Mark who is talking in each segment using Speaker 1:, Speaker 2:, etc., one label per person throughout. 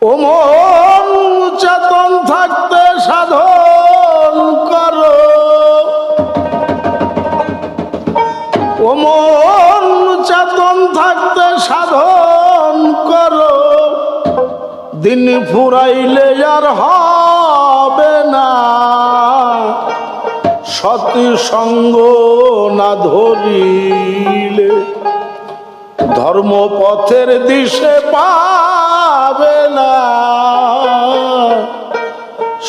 Speaker 1: ও মন চেতন থাকতে সাধন করো, ও মন চেতন থাকতে সাধন করো, দিন ফুরাইলে আর হবে না সতী সঙ্গ না ধরিলে, ধর্মপথের দিশে পাবে না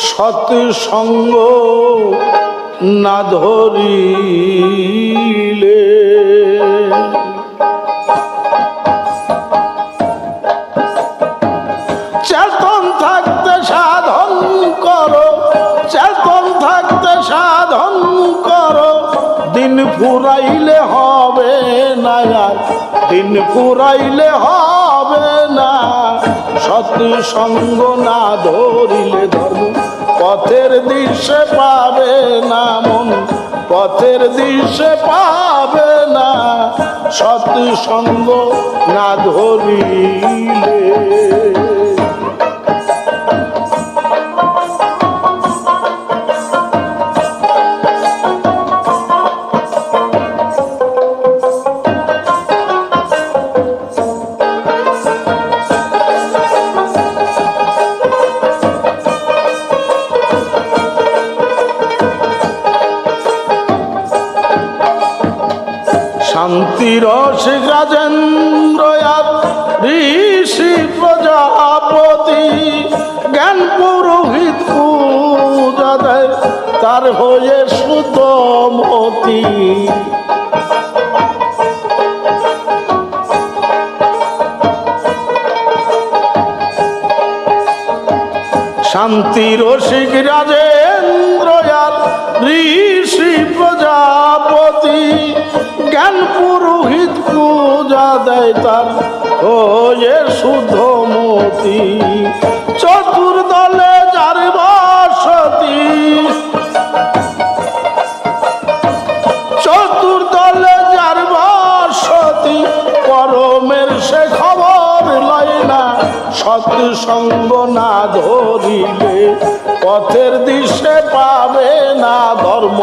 Speaker 1: সতী সঙ্গ না ধরিলে। চেতন থাকতে সাধন করো, চেতন থাকতে সাধন করো, দিন ফুরাইলে হবে না আর, দিন ফুরাইলে হবে না সতী সঙ্গ না ধরিলে, ধর্ম পথের দিশে পাবে না মন, পথের দিশে পাবে না সতী সঙ্গ না ধরিলে। শান্তি রসিক রাজেন্দ্র ঋষি প্রজাপতি, জ্ঞান পুরোহিত পূজা দেয় তার হয়ে সুতমতি। শান্তি রসিক রাজেন্দ্র ঋষি প্রজাপতি, জ্ঞান পুরোহিত পূজা দেয় তার হয়ে শুদ্ধমতি। চতুর্দলে যার বসতি, চতুর্দলে যার বসতি, পরমের সে খবর লয় না সতী সঙ্গ না ধরিলে, পথের দিশে পাবে না ধর্ম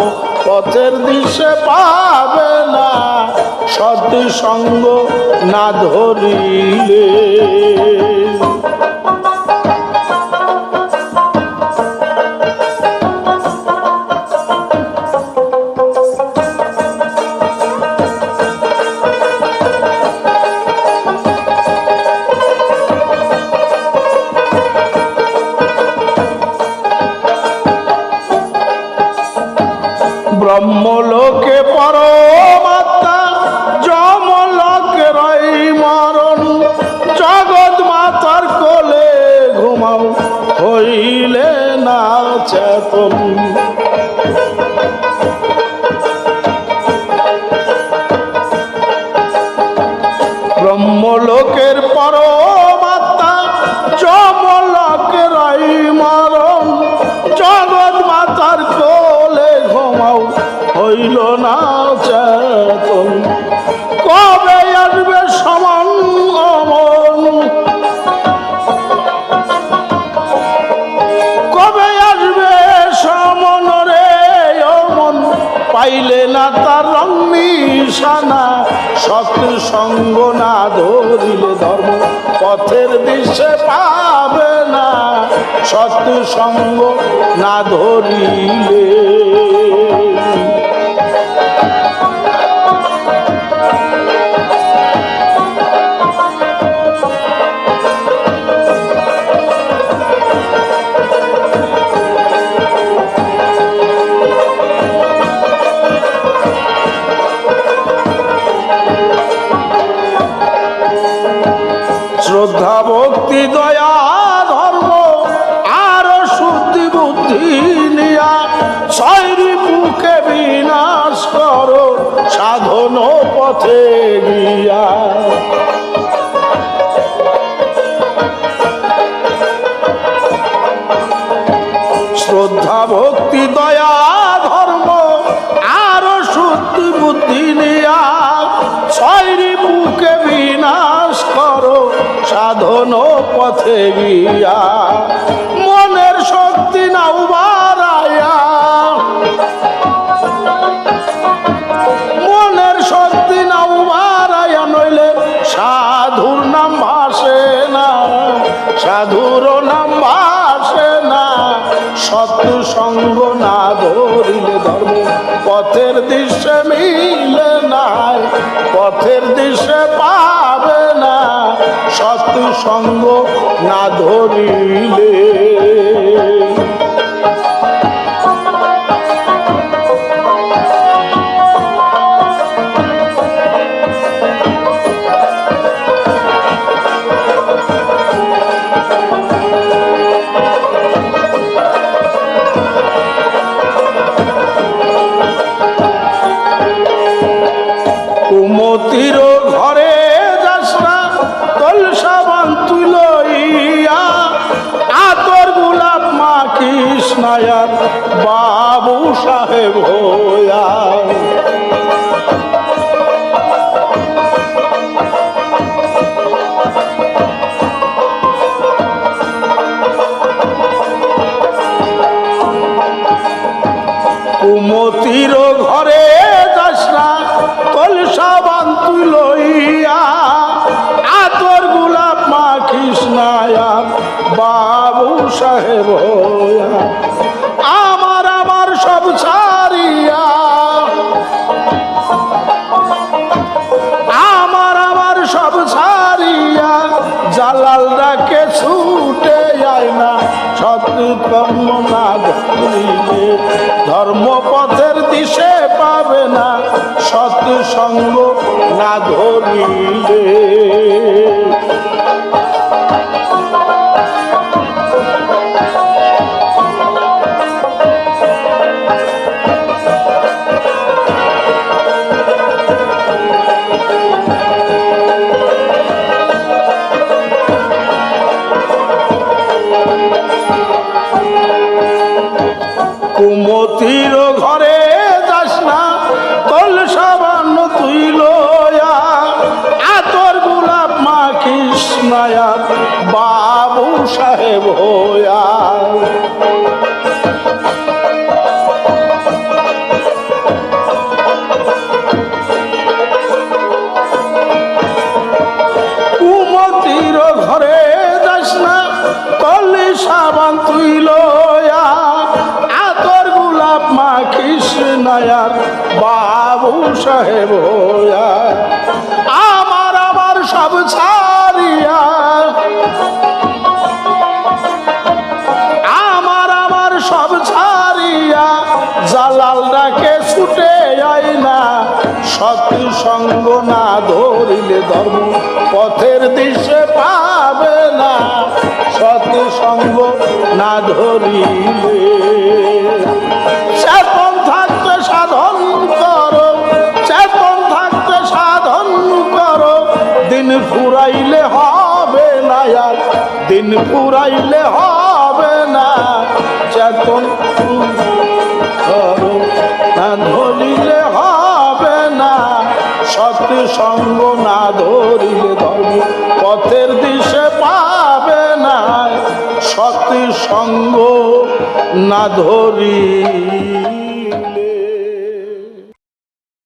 Speaker 1: পথের দিশে পাবে না সতী সঙ্গ না ধরিলে। ব্রহ্মলোকে পরমাত্মা, যমলোকে রই মরণ, জগৎ মাতার কোলে ঘুমাও হইলে না চেতন। ব্রহ্মলোকের পরমাত্মা, যমলোকে রই মরণ, জগৎ মাতার কোলে ঘুমাও হইল না চেতন। কবে আসবে সমান অমন, কবে আসবে সমন রে অমন, পাইলে না তার রং নিশানা সতী সঙ্গ না ধরিলে, ধর্ম পথের দিশে পাবে না সতী সঙ্গ না ধরিলে। শ্রদ্ধা ভক্তি দয়া ধর্ম আর শুদ্ধি বুদ্ধি নিয়া, ছয়রি বুকে বিনাশ করো সাধন পথে গিয়া। শ্রদ্ধা ভক্তি দয়া ধর্ম আর শুদ্ধি বুদ্ধি নিয়া, ছয়রি বুকে বিনাশ করো সাধন পথে গিয়া মনের শক্তি নাও বাড়াইয়া, মনের শক্তি নাও বাড়াইয়া, নইলে সাধুর নাম ভাসে না, সাধুর নাম ভাসে না। সৎসঙ্গ না ধরিলে ধর্ম পথের দিশে মিলে নাই, পথের দিশে পাবে না সৎসঙ্গ না ধরিলে। কুমতির ঘরে যাস না, কলসা বান তুই লইয়া, আতর গোলাপ মাখিস নায়ার বাবু সাহেব হইয়া। কুমতির ঘরে যাস না, কলসা বান তুই লইয়া, আতর গোলাপ মাখিস নায়ার বাবু সাহেব হইয়া। আমার আমার সব ছাড়িয়া, আমার আমার সব ছাড়িয়া, জালাল ডাকে ছুটে যায় না, সৎকর্ম না ধরিলে ধর্মপথের দিশে পাবে না সৎসঙ্গ না ধরিলে। কুমতির ঘরে যাস না, কলসা বান তুই লইয়া, আতর গোলাপ মাখিস নায়ার বাবু সাহেব হইয়া। কুমতির ঘরে যাস না, কলসা বান তুই লইয়া, আতর গোলাপ মাখিস নায়ার বাবু সাহেব হইয়া। আমার আমার সব ছাড়িয়া, আমার আমার সব ছাড়িয়া, জালাল ডাকে ছুটে আই না, সৎসঙ্গ না ধরিলে ধর্ম পথের দিশে পাবে না সৎসঙ্গ না ধরিলে। চেতন থাকতে সাধন করো, চেতন থাকতে সাধন করো, দিন ফুরাইলে হবে না আর, দিন ফুরাইলে হবে না। চেতন করো না ধরিলে হবে না সৎসঙ্গ না ধরিলে ধর্ম পথের দিশে পাবে না সৎসঙ্গ না ধরি।